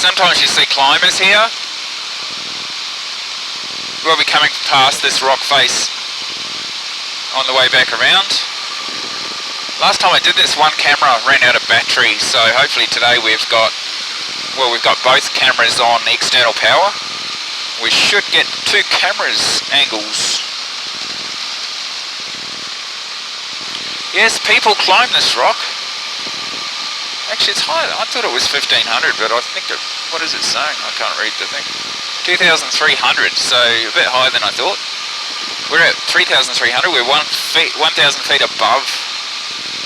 Sometimes you see climbers here. We'll be coming past this rock face on the way back around. Last time I did this, one camera ran out of battery, so hopefully today we've got both cameras on external power. We should get 2 cameras angles. Yes, people climb this rock. Actually, it's higher. I thought it was 1500, but I think what is it saying? I can't read the thing. 2300, so a bit higher than I thought. We're at 3300. We're 1,000 feet above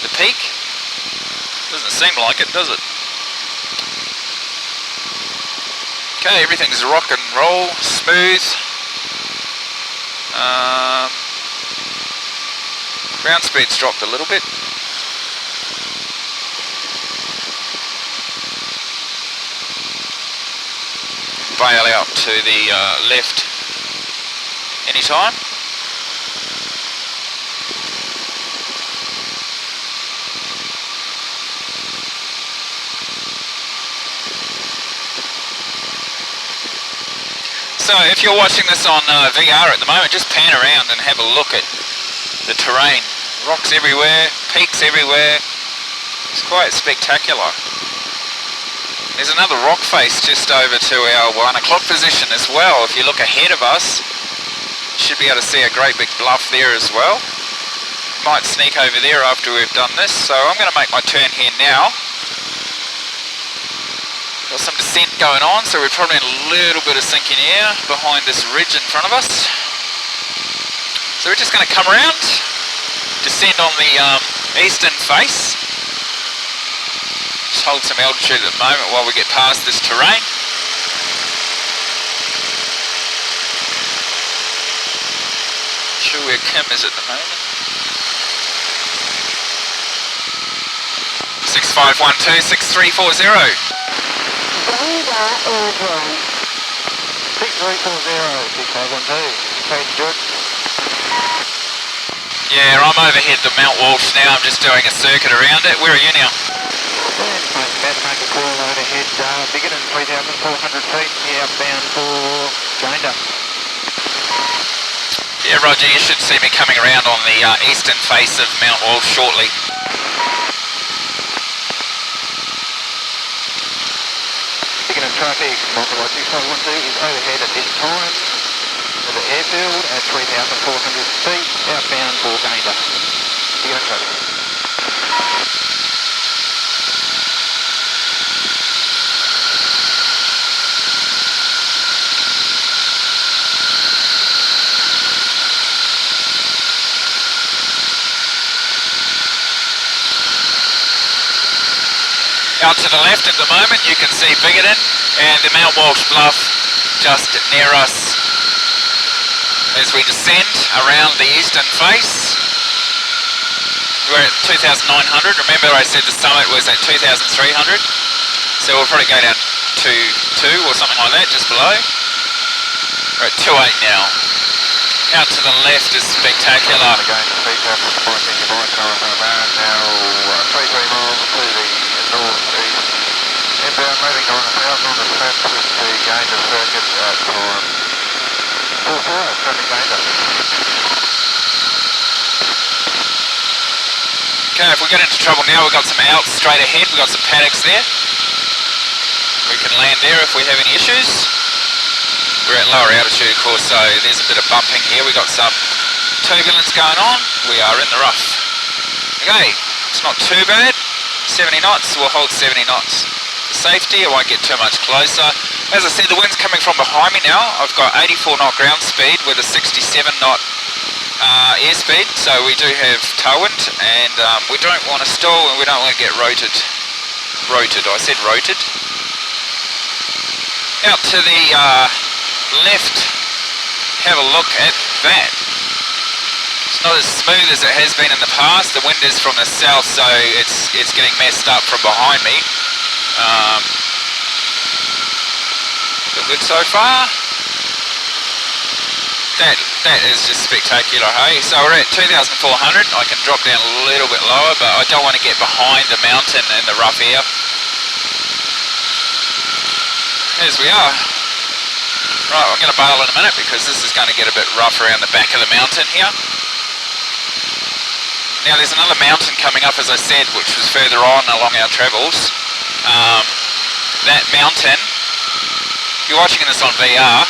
the peak. Doesn't seem like it, does it? Okay, everything's rock and roll, smooth. Ground speed's dropped a little bit. Bail out to the left anytime. So if you're watching this on VR at the moment, just pan around and have a look at the terrain. Rocks everywhere, peaks everywhere. It's quite spectacular. There's another rock face just over to our 1 o'clock position as well. If you look ahead of us, you should be able to see a great big bluff there as well. Might sneak over there after we've done this, so I'm going to make my turn here now. Got some descent going on, so we're probably in a little bit of sinking air behind this ridge in front of us. So we're just going to come around, descend on the eastern face. Just hold some altitude at the moment while we get past this terrain. Not sure where Kim is at the moment. 6512-6340. 6340, Yeah, I'm overhead the Mount Walsh now. I'm just doing a circuit around it. Where are you now? about to make a call overhead, bigger than 3,400 feet, outbound for Joinda. Yeah, Roger, you should see me coming around on the eastern face of Mount Walsh shortly. Bigger than traffic, microlight 6512 is overhead at this time of the airfield at 3,400 feet, outbound for Joinda. Bigger than traffic. Out to the left at the moment you can see Bigoton and the Mount Walsh bluff just near us as we descend around the eastern face. We're at 2,900, remember I said the summit was at 2,300, so we'll probably go down to 2 or something like that, just below. We're at 2.8 now. Out to the left is spectacular. Again, speed traffic, pointing your bike car from Barron, now 33 miles to the north-east. Inbound moving on 1,000 on the left with the Gander circuit at time 4-4, traffic Gander. Okay, if we get into trouble now, we've got some outs straight ahead, we've got some paddocks there. We can land there if we have any issues. We're at lower altitude of course, so there's a bit of bumping here. We've got some turbulence going on. We are in the rough. Okay, it's not too bad. 70 knots, we'll hold 70 knots. For safety, I won't get too much closer. As I said, the wind's coming from behind me now. I've got 84 knot ground speed with a 67 knot airspeed, so we do have tailwind, and we don't want to stall and we don't want to get rotated. I said rotated. Out to the left, have a look at that. It's not as smooth as it has been in the past. The wind is from the south, so it's getting messed up from behind me. Feel good so far. That is just spectacular, hey? So we're at 2,400. I can drop down a little bit lower, but I don't want to get behind the mountain in the rough air. As we are. Right, I'm going to bail in a minute because this is going to get a bit rough around the back of the mountain here. Now there's another mountain coming up, as I said, which was further on along our travels. That mountain, if you're watching this on VR,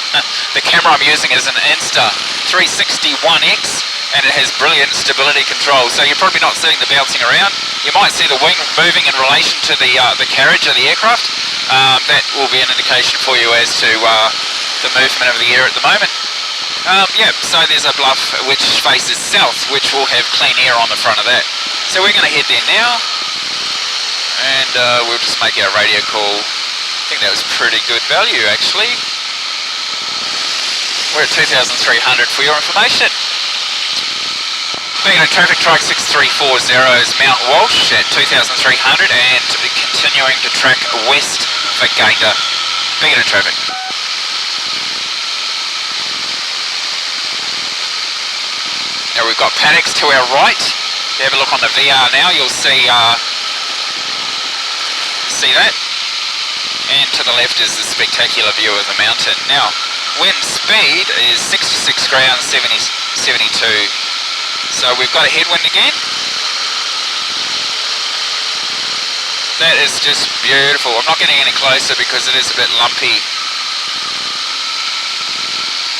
the camera I'm using is an Insta360 One X, and it has brilliant stability control, so you're probably not seeing the bouncing around. You might see the wing moving in relation to the carriage of the aircraft. That will be an indication for you as to the movement of the air at the moment. Yeah, so there's a bluff which faces south, which will have clean air on the front of that. So we're going to head there now, and we'll just make our radio call. I think that was pretty good value, actually. We're at 2,300 for your information. Being in traffic, Trike 6340 is Mount Walsh at 2,300 and continuing to track west for Gator. Being in traffic. Now we've got paddocks to our right. If you have a look on the VR now, you'll see that. And to the left is the spectacular view of the mountain. Now, wind speed is 66 ground, 72. So we've got a headwind again. That is just beautiful. I'm not getting any closer because it is a bit lumpy.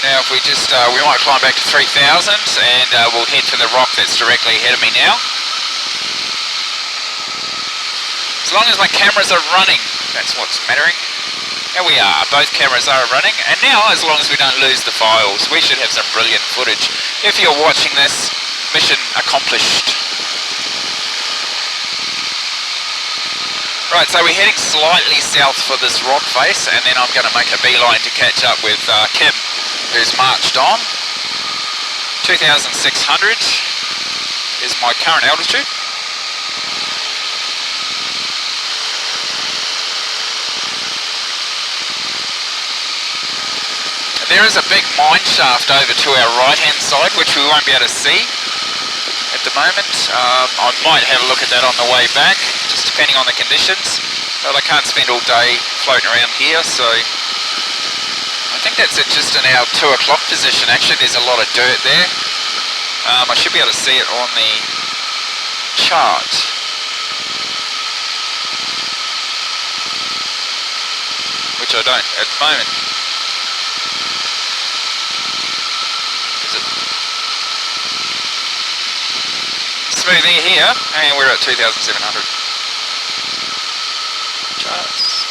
Now if we just, we might climb back to 3,000 and we'll head for the rock that's directly ahead of me now. As long as my cameras are running, that's what's mattering. There we are, both cameras are running, and now as long as we don't lose the files, we should have some brilliant footage. If you're watching this, mission accomplished. Right, so we're heading slightly south for this rock face, and then I'm going to make a beeline to catch up with Kim, who's marched on. 2,600 is my current altitude. There is a big mine shaft over to our right hand side, which we won't be able to see at the moment. I might have a look at that on the way back, just depending on the conditions, but I can't spend all day floating around here, so I think that's it, just in our 2 o'clock position. Actually there's a lot of dirt there. I should be able to see it on the chart. Which I don't at the moment. Smooth air here, and we're at 2,700. Charts.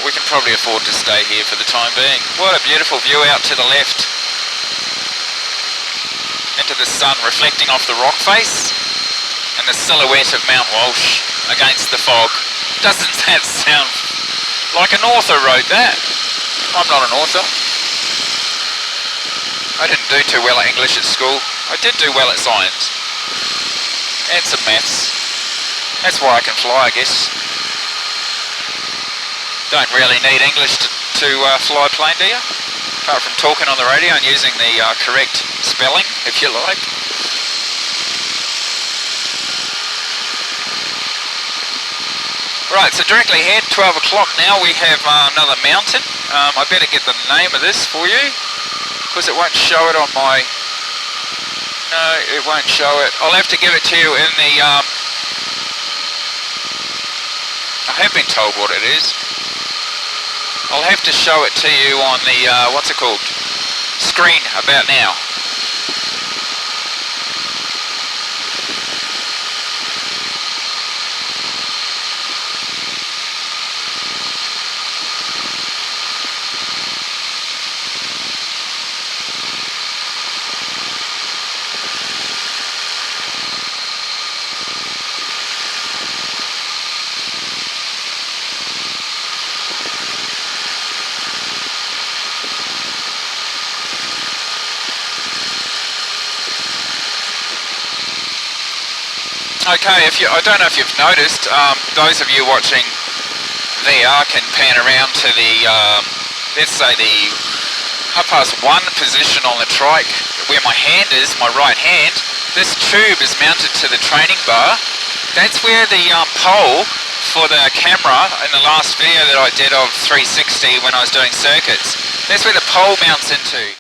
We can probably afford to stay here for the time being. What a beautiful view out to the left. Into the sun reflecting off the rock face, and the silhouette of Mount Walsh against the fog. Doesn't that sound like an author wrote that? I'm not an author. I didn't do too well at English at school. I did do well at science. And some maths. That's why I can fly, I guess. Don't really need English to fly a plane, do you? Apart from talking on the radio and using the correct spelling, if you like. Right, so directly ahead, 12 o'clock now, we have another mountain. I better get the name of this for you, because it won't show it on my... No, it won't show it. I'll have to give it to you in the... I have been told what it is. I'll have to show it to you on the, what's it called? Screen about now. Okay, I don't know if you've noticed, those of you watching VR can pan around to the, let's say the 1:30 position on the trike. We where my hand is, my right hand, this tube is mounted to the training bar. That's where the pole for the camera in the last video that I did of 360 when I was doing circuits, that's where the pole mounts into.